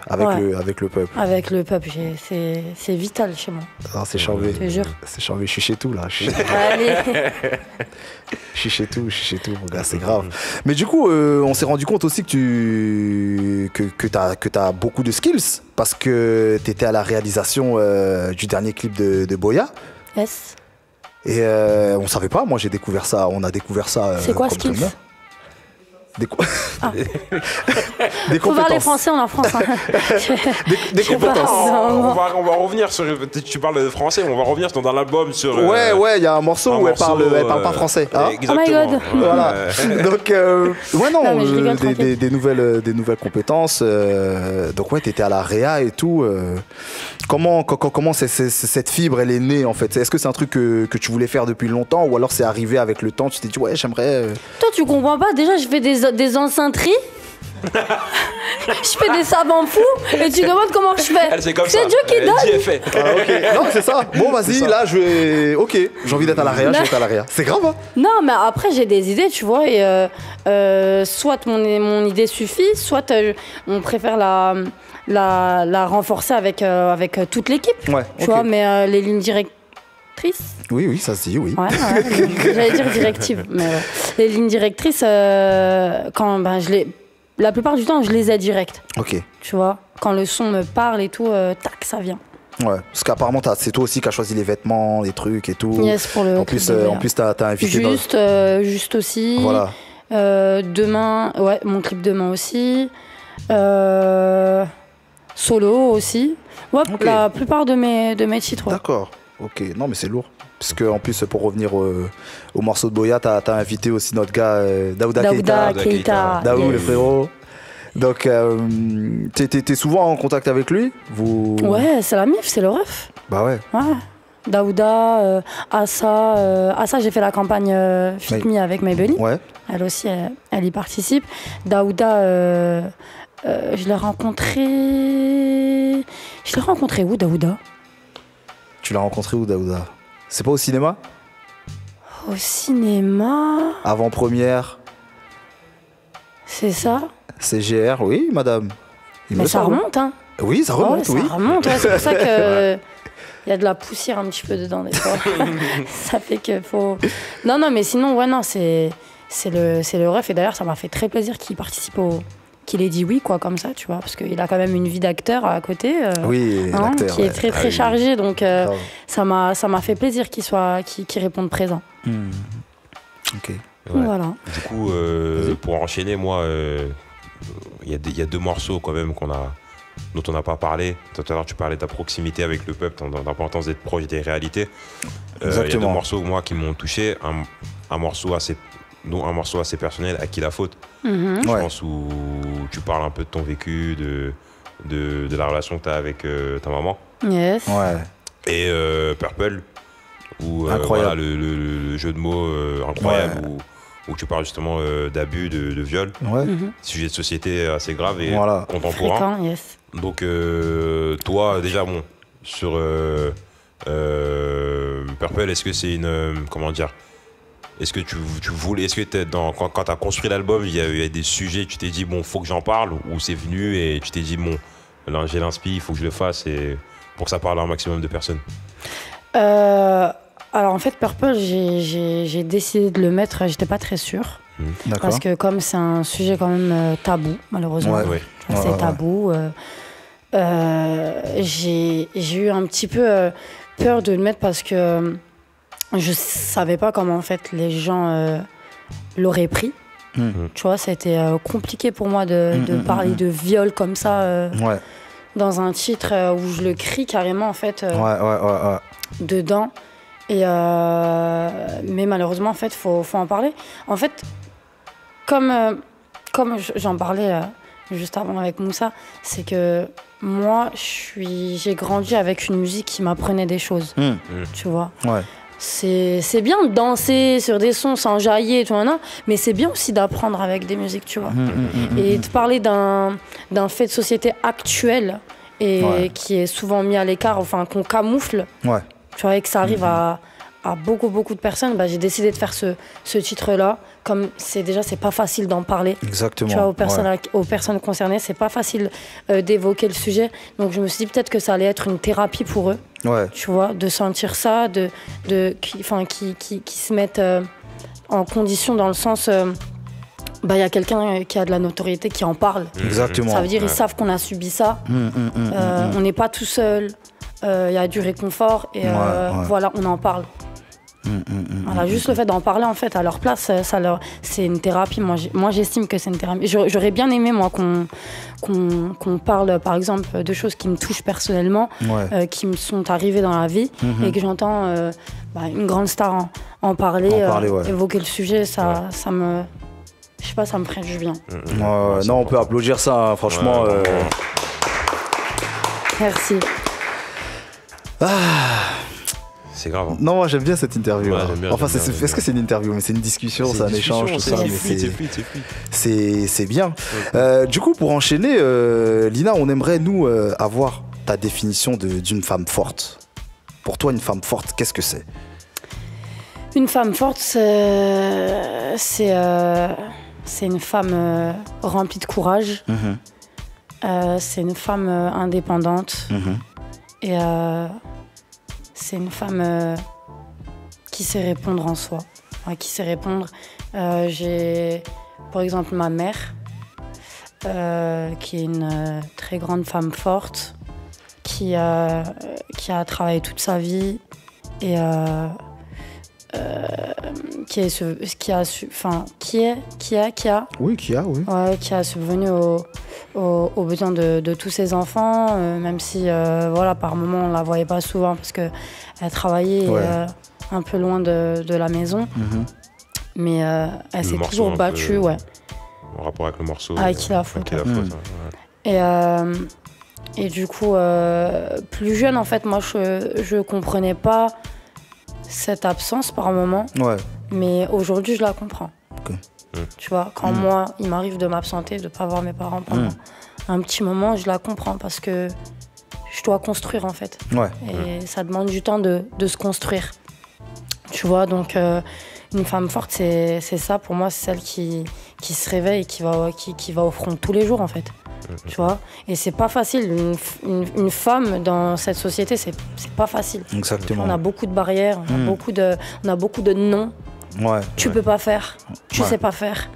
Speaker 4: avec le peuple.
Speaker 1: Avec le peuple, c'est vital chez moi.
Speaker 4: Ah, c'est charmé.
Speaker 1: Je te jure.
Speaker 4: C'est charmé, je suis chez tout là.
Speaker 1: Allez.
Speaker 4: Je suis chez tout, mon gars, c'est grave. Mais du coup, on s'est rendu compte aussi que t'as beaucoup de skills parce que t'étais à la réalisation du dernier clip de Boya.
Speaker 1: Yes.
Speaker 4: Et on savait pas, moi j'ai découvert ça, on a découvert ça.
Speaker 1: C'est quoi skills?
Speaker 4: Des
Speaker 1: Faut parler français en France. Hein.
Speaker 4: des compétences.
Speaker 3: On va revenir sur. Tu parles de français, on va revenir dans l'album sur.
Speaker 4: Ouais, il y a un morceau où elle parle pas français. Hein.
Speaker 3: Exactement.
Speaker 1: Oh my god.
Speaker 4: Voilà. Donc, des nouvelles compétences. Donc, ouais, t'étais à la réa et tout. Comment cette fibre, elle est née en fait? Est-ce que c'est un truc que tu voulais faire depuis longtemps ou alors c'est arrivé avec le temps? Tu t'es dit, ouais, j'aimerais.
Speaker 1: Toi, tu comprends pas? Déjà, je fais des enceinteries. Je fais des savants fous et tu demandes comment je fais.
Speaker 3: C'est comme ça.
Speaker 1: C'est Dieu qui donne.
Speaker 3: Dieu est fait.
Speaker 4: Ah, ok. Non, c'est ça. Bon, vas-y, là, je vais. Ok, j'ai envie d'être à la réa, je vais être à la réa. C'est grave, hein?
Speaker 1: Non, mais après, j'ai des idées, tu vois. Et soit mon idée suffit, soit on préfère la renforcer avec toute l'équipe.
Speaker 4: Ouais,
Speaker 1: tu vois, mais les lignes directrices.
Speaker 4: Oui, ça se dit, oui.
Speaker 1: Ouais, j'allais dire directives. Mais les lignes directrices, la plupart du temps, je les ai directes.
Speaker 4: Ok.
Speaker 1: Tu vois, quand le son me parle et tout, tac, ça vient.
Speaker 4: Ouais, parce qu'apparemment, c'est toi aussi qui as choisi les vêtements, les trucs et tout.
Speaker 1: Yes, pour le
Speaker 4: En plus, t'as invité...
Speaker 1: Juste aussi.
Speaker 4: Voilà.
Speaker 1: Demain, ouais, mon clip demain aussi. Solo aussi. Ouais,
Speaker 4: Okay.
Speaker 1: La plupart de mes titres. Ouais.
Speaker 4: D'accord. Ok, non mais c'est lourd. Parce que en plus pour revenir au morceau de Boya, t'as invité aussi notre gars Daouda Keita. Daou
Speaker 1: yes.
Speaker 4: le frérot. Donc t'es souvent en contact avec lui?
Speaker 1: Ouais, c'est la mif, c'est le ref.
Speaker 4: Bah ouais.
Speaker 1: Ouais. Daouda, Assa, j'ai fait la campagne Fit Me avec Maybelline.
Speaker 4: Ouais.
Speaker 1: Elle aussi, elle y participe. Daouda, je l'ai rencontré où, Daouda?
Speaker 4: Tu l'as rencontré où, Daouda? C'est pas au cinéma?
Speaker 1: Au cinéma.
Speaker 4: Avant-première.
Speaker 1: C'est ça?
Speaker 4: CGR, oui, madame.
Speaker 1: Mais ça remonte, hein?
Speaker 4: Oui, ça remonte, oui.
Speaker 1: Ça remonte, ouais, c'est pour ça que il y a de la poussière un petit peu dedans des fois. Ça fait que faut. Non, mais sinon, ouais, non, c'est le ref. Et d'ailleurs, ça m'a fait très plaisir qu'il participe qu'il ait dit oui, quoi, comme ça, tu vois, parce qu'il a quand même une vie d'acteur à côté.
Speaker 4: Oui, l'acteur,
Speaker 1: qui est très, très chargée. Donc, ça m'a fait plaisir qu'il réponde présent.
Speaker 4: Ok.
Speaker 3: Ouais.
Speaker 1: Voilà.
Speaker 3: Du coup, pour enchaîner, moi, il y a 2 morceaux quand même dont on n'a pas parlé. Tout à l'heure, tu parlais de ta proximité avec le peuple, de l'importance d'être proche des réalités. Il y a 2 morceaux, moi, qui m'ont touché. Un morceau assez personnel, À qui la faute. Je pense où tu parles un peu de ton vécu, de la relation que tu as avec ta maman.
Speaker 1: Yes.
Speaker 4: Ouais.
Speaker 3: Et Purple, où
Speaker 4: incroyable.
Speaker 3: voilà, le jeu de mots incroyable, où tu parles justement d'abus, de viol.
Speaker 4: Ouais.
Speaker 3: Sujet de société assez grave et contemporain.
Speaker 1: Fréquent, yes.
Speaker 3: Donc toi, déjà, bon, sur Purple, est-ce que c'est comment dire, est-ce que tu voulais, est-ce que quand tu as construit l'album, il y a des sujets, tu t'es dit, bon, faut que j'en parle, ou c'est venu et tu t'es dit, bon, là, j'ai l'inspi, il faut que je le fasse pour que ça parle à un maximum de personnes?
Speaker 1: Alors en fait, Purple, j'ai décidé de le mettre, j'étais pas très sûre. Parce que comme c'est un sujet quand même tabou, malheureusement. C'est tabou. J'ai eu un petit peu peur de le mettre parce que je savais pas comment en fait les gens l'auraient pris. Tu vois, c'était compliqué pour moi de parler de viol comme ça dans un titre où je le crie carrément en fait dedans. Et mais malheureusement en fait faut en parler. En fait, comme j'en parlais juste avant avec Moussa, c'est que moi j'ai grandi avec une musique qui m'apprenait des choses. Tu vois. C'est bien de danser sur des sons sans jaillir et tout, mais c'est bien aussi d'apprendre avec des musiques, tu vois. Et de parler d'un fait de société actuel et qui est souvent mis à l'écart, enfin qu'on camoufle. Tu vois, et que ça arrive à beaucoup de personnes, j'ai décidé de faire ce titre-là. Comme c'est pas facile d'en parler.
Speaker 4: Exactement.
Speaker 1: Tu vois, aux personnes concernées, c'est pas facile d'évoquer le sujet. Donc je me suis dit peut-être que ça allait être une thérapie pour eux. Tu vois, de sentir ça, qui se mettent en condition dans le sens. Il y a quelqu'un qui a de la notoriété qui en parle.
Speaker 4: Exactement.
Speaker 1: Ça veut dire qu'ils savent qu'on a subi ça. On n'est pas tout seul. Il y a du réconfort et voilà, on en parle. Voilà, juste le fait d'en parler en fait à leur place, c'est une thérapie. Moi j'estime que c'est une thérapie. J'aurais bien aimé moi qu'on parle par exemple de choses qui me touchent personnellement, qui me sont arrivées dans la vie et que j'entends une grande star en parler, évoquer le sujet, ça me, je sais pas, ça me ferait du bien.
Speaker 4: Non, on peut applaudir ça, hein, franchement.
Speaker 1: Merci.
Speaker 3: C'est grave. Hein.
Speaker 4: Non, moi j'aime bien cette interview. Enfin, est-ce que c'est une interview? Mais c'est une discussion, c'est un échange, tout ça. C'est bien. Du coup, pour enchaîner, Lina, on aimerait, nous, avoir ta définition d'une femme forte. Pour toi, une femme forte, qu'est-ce que c'est?
Speaker 1: Une femme forte, c'est une femme remplie de courage. C'est une femme indépendante. Et c'est une femme qui sait répondre en soi. Qui sait répondre. J'ai, par exemple, ma mère, qui est une très grande femme forte, qui a travaillé toute sa vie et qui a subvenu aux besoins de tous ses enfants, même si par moment on la voyait pas souvent parce que elle travaillait un peu loin de la maison, mais elle s'est toujours battue.
Speaker 3: En rapport avec le morceau.
Speaker 1: À qui la faute. Et Et du coup, plus jeune, en fait, moi, je comprenais pas cette absence par moment.
Speaker 4: Ouais.
Speaker 1: Mais aujourd'hui, je la comprends.
Speaker 4: Ok.
Speaker 1: Tu vois, quand moi, il m'arrive de m'absenter, de ne pas voir mes parents pendant un petit moment, je la comprends parce que je dois construire, en fait.
Speaker 4: Ouais.
Speaker 1: Et ça demande du temps de se construire. Tu vois, donc une femme forte, c'est ça. Pour moi, c'est celle qui se réveille et qui va au front tous les jours, en fait. Tu vois, et c'est pas facile. Une femme dans cette société, c'est pas facile.
Speaker 4: Exactement.
Speaker 1: On a beaucoup de barrières, on a beaucoup de non.
Speaker 4: Ouais.
Speaker 1: Tu peux pas faire, tu sais pas faire.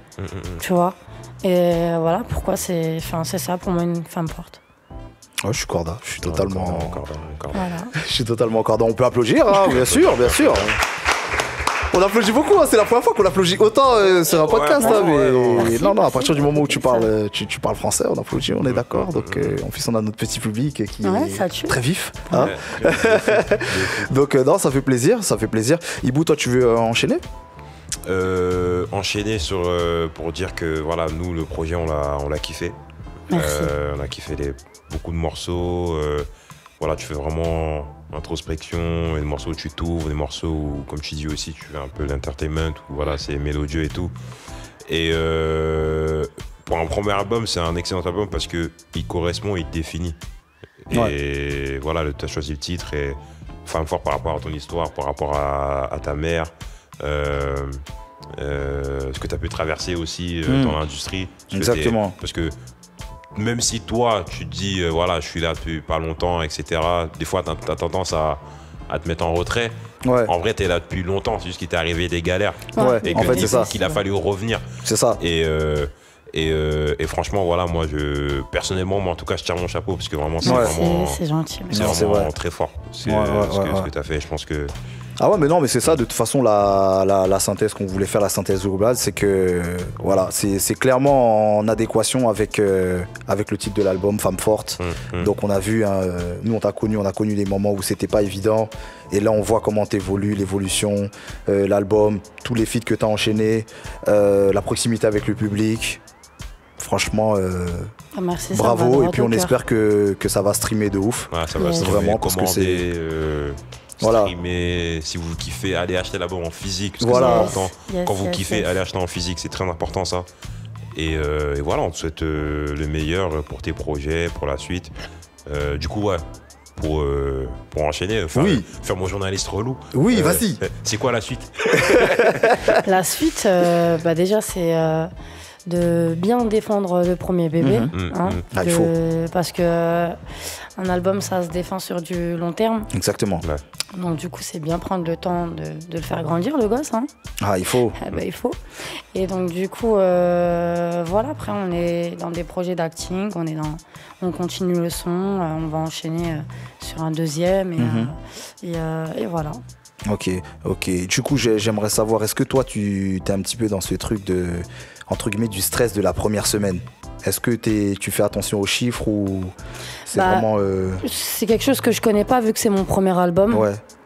Speaker 1: Tu vois. Et voilà pourquoi c'est ça pour moi une femme forte.
Speaker 4: Ouais, je suis corda, je suis totalement.
Speaker 1: Voilà.
Speaker 4: Je suis totalement corda. On peut applaudir, hein, bien sûr, bien sûr. On applaudit beaucoup, hein, c'est la première fois qu'on applaudit autant sur un podcast. Mais non, à partir du moment où tu parles français, on applaudit, on est d'accord. Donc en plus, on a notre petit public qui est très vif. Hein. Donc non, ça fait plaisir. Ibou, toi, tu veux enchaîner?
Speaker 3: Enchaîner sur pour dire que voilà, nous, le projet, on l'a kiffé.
Speaker 1: Merci.
Speaker 3: On a kiffé beaucoup de morceaux. Voilà, tu fais vraiment introspection, des morceaux où tu t'ouvres, des morceaux où, comme tu dis aussi, tu fais un peu l'entertainment, où voilà, c'est mélodieux et tout. Et pour un premier album, c'est un excellent album parce qu'il correspond, il te définit. Et voilà, tu as choisi le titre et femme forte par rapport à ton histoire, par rapport à ta mère, ce que tu as pu traverser aussi dans l'industrie.
Speaker 4: Exactement.
Speaker 3: Parce que même si toi, tu te dis, voilà, je suis là depuis pas longtemps, etc., des fois, tu as tendance à te mettre en retrait.
Speaker 4: Ouais.
Speaker 3: En vrai, tu es là depuis longtemps, c'est juste qu'il t'est arrivé des galères.
Speaker 4: Ouais.
Speaker 3: Et
Speaker 4: En fait, c'est ça.
Speaker 3: qu'il a fallu revenir.
Speaker 4: C'est ça.
Speaker 3: Et franchement, voilà, moi, personnellement, moi, en tout cas, je tire mon chapeau parce que vraiment,
Speaker 1: c'est gentil.
Speaker 3: C'est vraiment très fort ce que tu as fait. Je pense que.
Speaker 4: Ah ouais, mais non, mais c'est ça, de toute façon, la synthèse qu'on voulait faire, la synthèse urbaine, c'est que, voilà, c'est clairement en adéquation avec le titre de l'album, Femme Forte. Donc on a vu, nous on a connu des moments où c'était pas évident, et là on voit comment t'évolues, l'évolution, l'album, tous les feats que t'as enchaînés, la proximité avec le public. Franchement,
Speaker 1: merci,
Speaker 4: bravo, et puis on espère que ça va streamer de ouf.
Speaker 3: Ouais, ça va streamer,
Speaker 4: vraiment, parce que c'est... Voilà.
Speaker 3: Streamer, si vous kiffez, allez acheter l'album en physique. Parce
Speaker 4: voilà.
Speaker 3: que c'est important. Quand vous kiffez, allez acheter en physique, c'est très important ça. Et voilà, on te souhaite le meilleur pour tes projets, pour la suite. Du coup, ouais, pour enchaîner, faire mon journaliste relou.
Speaker 4: Oui, vas-y.
Speaker 3: C'est quoi la suite?
Speaker 1: La suite, déjà, c'est de bien défendre le premier bébé.
Speaker 4: Il faut.
Speaker 1: Parce que un album, ça se défend sur du long terme.
Speaker 4: Exactement. Ouais.
Speaker 1: Donc du coup, c'est bien prendre le temps de le faire grandir, le gosse. Hein.
Speaker 4: Ah, il faut.
Speaker 1: Il faut. Et donc du coup, voilà, après on est dans des projets d'acting, on continue le son, on va enchaîner sur un deuxième et voilà.
Speaker 4: Ok. Du coup, j'aimerais savoir, est-ce que toi, tu es un petit peu dans ce truc de, entre guillemets, du stress de la première semaine? Est-ce que tu fais attention aux chiffres ou c'est vraiment...
Speaker 1: C'est quelque chose que je connais pas vu que c'est mon premier album,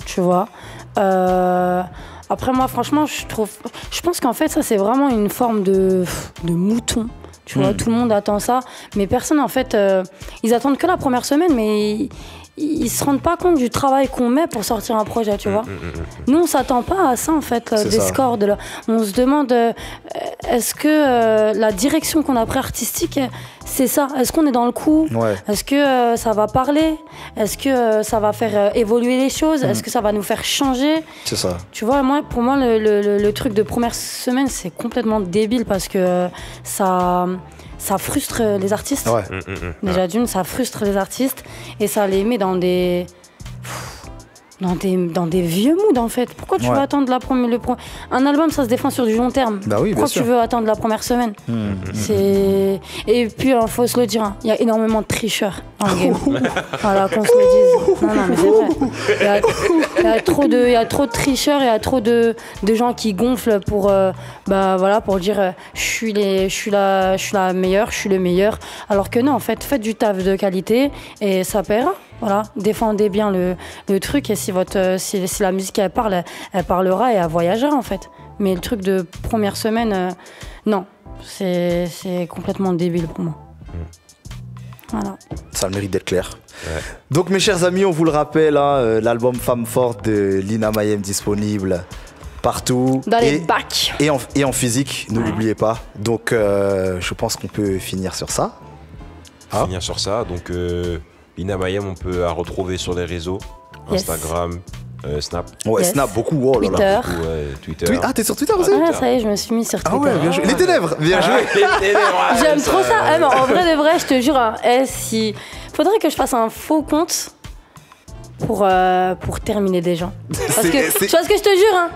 Speaker 1: tu vois. Après moi, franchement, je pense qu'en fait, ça c'est vraiment une forme de mouton. Tu vois, tout le monde attend ça, mais personne en fait, ils attendent que la première semaine, mais ils se rendent pas compte du travail qu'on met pour sortir un projet, tu vois. Nous, on s'attend pas à ça, en fait, des scores. On se demande, est-ce que la direction qu'on a pris artistique, c'est ça? Est-ce qu'on est dans le coup? Est-ce que ça va parler? Est-ce que ça va faire évoluer les choses? Est-ce que ça va nous faire changer?
Speaker 4: C'est ça.
Speaker 1: Tu vois, pour moi, le truc de première semaine, c'est complètement débile parce que ça frustre les artistes. Déjà d'une, ça frustre les artistes et ça les met dans des vieux moods en fait. Pourquoi tu veux attendre un album, ça se défend sur du long terme. Pourquoi tu veux attendre la première semaine? Et puis il faut se le dire, il y a énormément de tricheurs dans le game. Voilà, qu'on se le dise. Non mais c'est vrai. Il y a trop de tricheurs, il y a trop de gens qui gonflent pour pour dire je suis la meilleure, je suis le meilleur. Alors que non, en fait, faites du taf de qualité et ça paiera. Voilà, défendez bien le truc et si la musique elle parlera et elle voyagera en fait. Mais le truc de première semaine, non, c'est complètement débile pour moi. Voilà.
Speaker 4: Ça a le mérite d'être clair.
Speaker 3: Ouais.
Speaker 4: Donc mes chers amis, on vous le rappelle, hein, l'album Femme Forte de Lina Mayem disponible partout.
Speaker 1: Dans les bacs.
Speaker 4: Et en physique, ne l'oubliez pas. Donc je pense qu'on peut finir sur ça.
Speaker 3: Finir sur ça. Donc Lina Mayem, on peut la retrouver sur les réseaux.
Speaker 1: Yes.
Speaker 3: Instagram, Snap.
Speaker 4: Ouais,
Speaker 1: Yes.
Speaker 4: Snap, beaucoup. Oh là là.
Speaker 1: Twitter.
Speaker 3: Twitter.
Speaker 4: Ah, t'es sur Twitter aussi?
Speaker 1: Ah, ça y est, je me suis mis sur Twitter.
Speaker 4: Ah ouais, bien joué. Les ténèbres, bien joué.
Speaker 1: J'aime trop ça. Ah, mais en vrai de vrai, je te jure, hein, si... faudrait que je fasse un faux compte pour terminer des gens. Parce que, tu vois ce que je te jure, hein?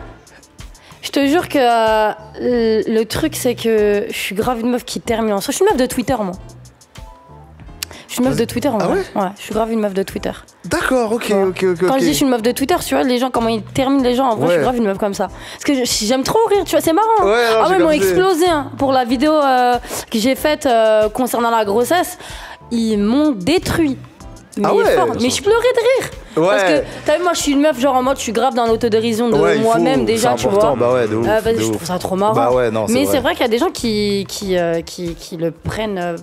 Speaker 1: Je te jure que le truc, c'est que je suis grave une meuf qui termine en soi. Je suis une meuf de Twitter, moi. Je suis une meuf de Twitter, en
Speaker 4: Ah
Speaker 1: vrai.
Speaker 4: ouais,
Speaker 1: je suis grave une meuf de Twitter.
Speaker 4: D'accord, ok.
Speaker 1: Quand je dis je suis une meuf de Twitter, tu vois, les gens, comment ils terminent les gens, en vrai, je suis grave une meuf comme ça. Parce que j'aime trop rire, tu vois, c'est marrant. Hein.
Speaker 4: Ouais, non,
Speaker 1: ah ouais, ils m'ont
Speaker 4: capté.
Speaker 1: explosé hein, pour la vidéo que j'ai faite concernant la grossesse. Ils m'ont détruit. Mais
Speaker 4: Ah ouais,
Speaker 1: fort. Mais je pleurais de rire.
Speaker 4: Ouais.
Speaker 1: Parce que, t'as vu, moi, je suis une meuf, genre en mode, je suis grave dans l'autodérision de
Speaker 4: Ouais, il
Speaker 1: moi-même
Speaker 4: faut,
Speaker 1: déjà,
Speaker 4: c'est
Speaker 1: tu
Speaker 4: important,
Speaker 1: vois.
Speaker 4: bah ouais, de ouf,
Speaker 1: Vas-y,
Speaker 4: de
Speaker 1: je
Speaker 4: ouf.
Speaker 1: trouve ça trop marrant.
Speaker 4: Bah ouais, non,
Speaker 1: mais
Speaker 4: vrai.
Speaker 1: c'est vrai qu'il y a des gens qui le prennent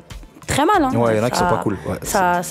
Speaker 1: très mal. Hein.
Speaker 4: Ouais, il y en a qui sont pas cool. Ouais,
Speaker 1: ça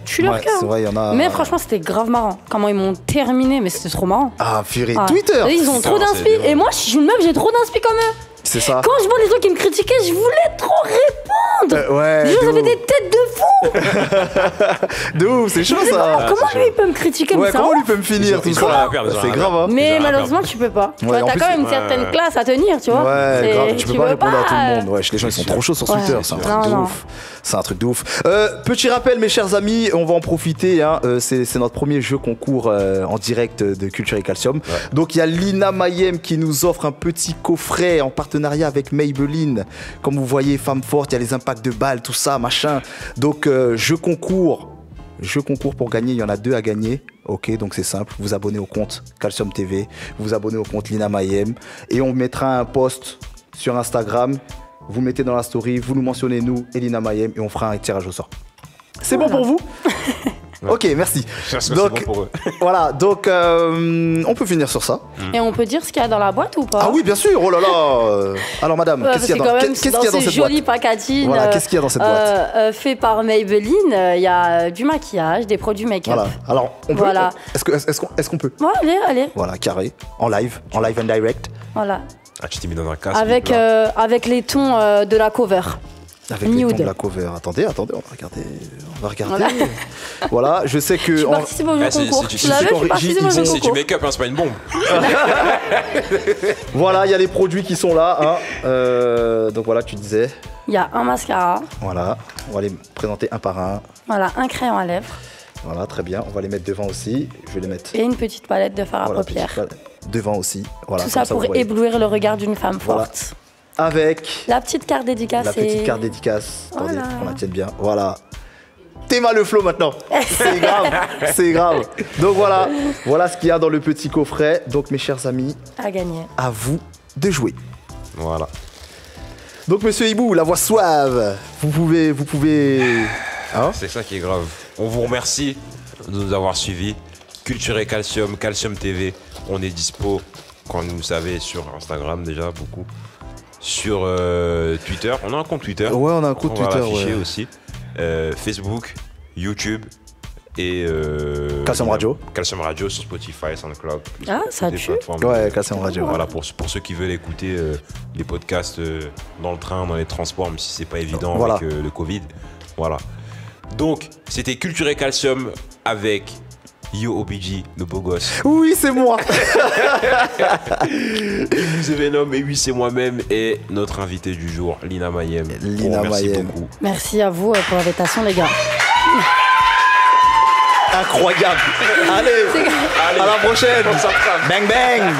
Speaker 1: tue leur
Speaker 4: ouais,
Speaker 1: cœur.
Speaker 4: c'est vrai, il y en a.
Speaker 1: Mais franchement, c'était grave marrant. Comment ils m'ont terminé, mais c'était trop marrant.
Speaker 4: Ah, purée,
Speaker 1: Ah.
Speaker 4: Twitter.
Speaker 1: Ils ont trop
Speaker 3: c'est
Speaker 1: d'inspi.
Speaker 3: bien.
Speaker 1: Et moi, je suis une meuf, j'ai trop d'inspi comme eux.
Speaker 4: C'est ça.
Speaker 1: Quand je vois les gens qui me critiquaient, je voulais trop répondre.
Speaker 4: Ouais.
Speaker 1: Les gens
Speaker 4: de
Speaker 1: avaient
Speaker 4: ouf.
Speaker 1: des têtes de fous.
Speaker 4: De ouf, c'est chaud ça.
Speaker 1: Comment lui, il peut me critiquer mais
Speaker 4: Ouais,
Speaker 1: c'est
Speaker 4: comment
Speaker 1: un
Speaker 4: lui peut me finir tout
Speaker 3: ils ont
Speaker 4: ça?
Speaker 3: rien à perdre, ils ont
Speaker 4: C'est
Speaker 3: rien à
Speaker 4: grave, hein.
Speaker 3: Ils ont
Speaker 1: Mais
Speaker 3: rien à
Speaker 1: malheureusement, tu peux pas. Tu
Speaker 4: Ouais,
Speaker 1: vois,
Speaker 4: en
Speaker 1: t'as
Speaker 4: plus,
Speaker 1: quand même une
Speaker 3: ouais.
Speaker 1: certaine classe à tenir, tu vois.
Speaker 4: Ouais,
Speaker 1: C'est-
Speaker 4: grave, tu peux pas répondre à tout le monde.
Speaker 1: pas.
Speaker 4: Ouais, les gens ils sont trop chauds sur
Speaker 1: Ouais.
Speaker 4: Twitter, c'est un truc
Speaker 1: Non,
Speaker 4: de
Speaker 1: non.
Speaker 4: ouf. C'est un truc de ouf. Petit rappel, mes chers amis, on va en profiter. Hein, c'est notre premier jeu concours en direct de Culture et Calcium. Donc il y a Lina Mayem qui nous offre un petit coffret en partenariat avec Maybelline. Comme vous voyez, femme forte, il y a les impacts de balles, tout ça, machin. Donc jeu concours pour gagner, il y en a 2 à gagner. Ok, donc c'est simple, vous abonnez au compte Calcium TV, vous abonnez au compte Lina Mayem et on mettra un post sur Instagram. Vous mettez dans la story, vous nous mentionnez nous et Lina Mayem et on fera un tirage au sort. C'est bon pour vous? Ok, merci.
Speaker 3: C'est
Speaker 4: Donc
Speaker 3: bon pour eux.
Speaker 4: voilà, donc on peut finir sur ça.
Speaker 1: Et on peut dire ce qu'il y a dans la boîte ou pas?
Speaker 4: Ah oui, bien sûr. Oh là là. Alors madame,
Speaker 1: Ouais,
Speaker 4: qu'est-ce qu'il y a
Speaker 1: parce que
Speaker 4: dans,
Speaker 1: quand même,
Speaker 4: qu'est-ce qu'il y a dans
Speaker 1: ce
Speaker 4: cette
Speaker 1: joli
Speaker 4: boîte?
Speaker 1: packaging
Speaker 4: Voilà, qu'est-ce qu'il y a dans cette boîte?
Speaker 1: fait par Maybelline, il y a du maquillage, des produits make-up.
Speaker 4: Voilà. Alors on peut.
Speaker 1: Voilà.
Speaker 4: Est-ce qu'on peut?
Speaker 1: Ouais, allez.
Speaker 4: Voilà, carré, en live and direct.
Speaker 1: Voilà.
Speaker 3: Ah, tu t'es mis dans un casque.
Speaker 1: Avec, avec les tons de la cover.
Speaker 4: Avec les
Speaker 1: Nude.
Speaker 4: tons de la cover. Attendez, on va regarder. Voilà, je sais que.
Speaker 1: Tu participes au jeu concours.
Speaker 3: c'est-
Speaker 1: Tu l'avais,
Speaker 4: c'est-
Speaker 1: tu participes au jeu
Speaker 3: C'est du
Speaker 1: concours.
Speaker 3: make-up, hein, c'est pas une bombe.
Speaker 4: Voilà, il y a les produits qui sont là. Hein. Donc voilà, tu disais.
Speaker 1: Il y a un mascara,
Speaker 4: Voilà, on va les présenter un par un.
Speaker 1: voilà, un crayon à lèvres
Speaker 4: Voilà, très bien. On va les mettre devant aussi. Je vais les mettre.
Speaker 1: et une petite palette de fard à
Speaker 4: Voilà,
Speaker 1: paupières.
Speaker 4: petite palette. Devant aussi. Voilà,
Speaker 1: Tout
Speaker 4: comme
Speaker 1: ça pour
Speaker 4: vous voyez.
Speaker 1: éblouir le regard d'une femme
Speaker 4: Voilà.
Speaker 1: forte.
Speaker 4: Avec
Speaker 1: La petite carte dédicacée.
Speaker 4: la petite carte dédicace. Attendez,
Speaker 1: Voilà.
Speaker 4: on la tienne bien. Voilà. T'es mal le flow maintenant. C'est grave, c'est grave. Donc voilà ce qu'il y a dans le petit coffret. Donc mes chers amis,
Speaker 1: À gagner.
Speaker 4: à vous de jouer.
Speaker 3: Voilà.
Speaker 4: Donc monsieur Hibou, la voix suave, vous pouvez. Hein?
Speaker 3: C'est ça qui est grave. On vous remercie de nous avoir suivis. Culture et Calcium, Calcium TV. On est dispo, quand vous savez, sur Instagram déjà, beaucoup. Sur Twitter. On a un compte Twitter.
Speaker 4: Ouais, on a un compte
Speaker 3: On va
Speaker 4: Twitter.
Speaker 3: l'afficher
Speaker 4: Ouais.
Speaker 3: aussi. Facebook, YouTube et
Speaker 4: Calcium Radio.
Speaker 3: Calcium Radio sur Spotify, SoundCloud.
Speaker 1: Ah,
Speaker 3: toutes
Speaker 1: ça
Speaker 3: les
Speaker 1: tue.
Speaker 3: plateformes.
Speaker 4: Ouais, Calcium Radio.
Speaker 3: Voilà, pour ceux qui veulent écouter les podcasts dans le train, dans les transports, même si c'est pas évident
Speaker 4: Voilà.
Speaker 3: avec le Covid. Voilà. Donc, c'était Culture et Calcium avec Yo OBG, le beau gosse.
Speaker 4: Oui, c'est moi.
Speaker 3: Vous Venom, et oui, c'est moi-même et notre invité du jour, Lina Mayem.
Speaker 4: Lina
Speaker 3: Merci
Speaker 4: Mayem.
Speaker 3: beaucoup.
Speaker 1: Merci à vous pour l'invitation, les gars.
Speaker 4: Incroyable. Allez, à la prochaine. Bang bang.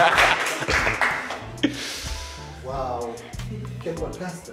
Speaker 4: Waouh. Quel podcast.